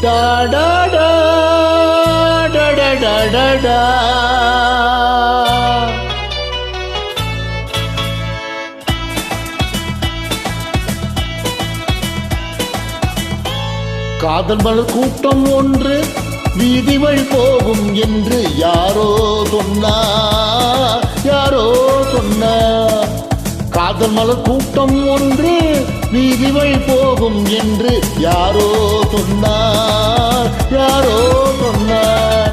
டா டா டா டா டா டா டா டா. காதல் மலர் கூட்டம் ஒன்று வீதி வழி போகும் என்று யாரோ சொன்னார், யாரோ சொன்னார். காதல் மலர் கூட்டம் ஒன்று வீதி வழி போகும் என்று யாரோ சொன்னார், யாரோ சொன்னார்.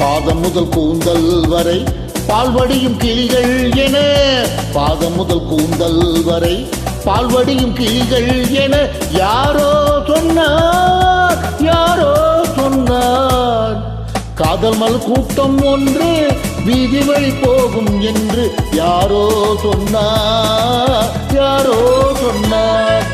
பாதம் முதல் கூந்தல் வரை பால்வடியும் கிளிகள் என, பாதம் முதல் கூந்தல் வரை பால்வடியும் கிளிகள் என யாரோ சொன்னார், யாரோ சொன்னார். காதல் மலர் கூட்டம் ஒன்று வீதி வழி போகும் என்று யாரோ சொன்னார், யாரோ சொன்னார்.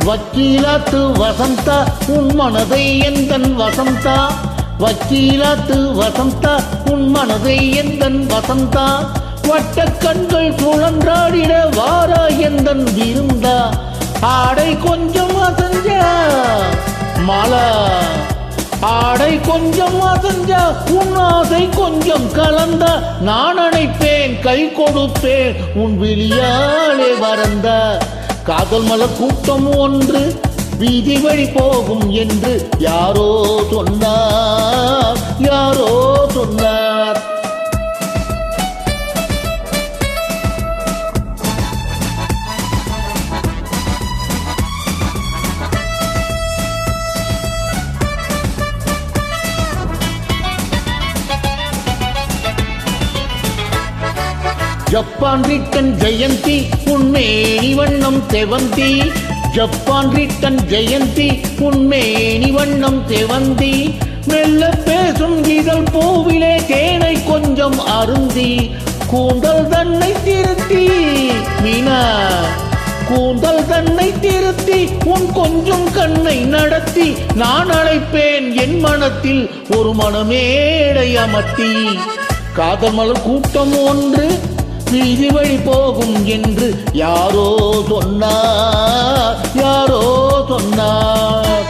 வக்கீலாத்து வசந்தா உன் மனதை எந்தன் வசந்தா, வக்கீலாத்து வசந்தா உன் மனதை எந்தன் வசந்தா. வட்ட கண்கள் சுழன்றாடிட வாரா எந்தன் விருந்தா. ஆடை கொஞ்சம் அசஞ்சா மலா, ஆடை கொஞ்சம் அசஞ்சா உன் ஆசை கொஞ்சம் கலந்தா. நான் அணைப்பேன் கை கொடுப்பேன் உன் விழியாலே வரந்தா. காதல் மலர் கூட்டம் ஒன்று வீதி வழி போகும் என்று யாரோ சொன்னார், யாரோ சொன்னார். ஜப்பான் ரிட்டன் ஜெயந்தி உன்மேனி வண்ணம் செவந்தி, ஜப்பான் ரிட்டன் ஜெயந்தி உன்மேனி வண்ணம் செவந்தி. மெல்ல பேசும் இதழ் பூவிலே தேனை கொஞ்சம் அருந்தி. கூந்தல் தன்னை திருத்தி மீனா, கூந்தல் தன்னை திருத்தி உன் கொஞ்சம் கண்ணை நடத்தி. நான் அழைப்பேன் என் மனத்தில் ஒரு மனமேடை அமர்த்தி. காதல் மலர் கூட்டம் ஒன்று வீதி வழி போகும் என்று யாரோ சொன்னார், யாரோ சொன்னார்.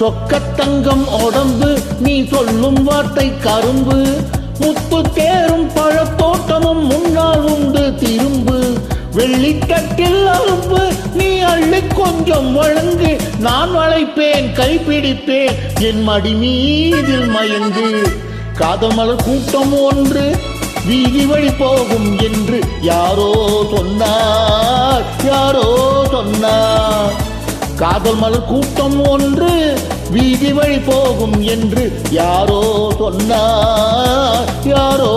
சொக்கத்தங்கம் உடம்பு நீ சொல்லும் வார்த்தை கரும்பு. முத்து தேரும் பழத்தோட்டமும் முன்னால் உண்டு திரும்பு. வெள்ளிக்கட்டில் அரும்பு நீ அள்ளி கொஞ்சம் வழங்கு. நான் வளைப்பேன் கைப்பிடிப்பேன் என் மடி மீதில் மயங்கு. காதல் மலர் கூட்டம் ஒன்று வீதி வழி போகும் என்று யாரோ சொன்னார், யாரோ சொன்னார். காதல் மலர் கூட்டம் ஒன்று வீதி வழி போகும் என்று யாரோ சொன்னார், யாரோ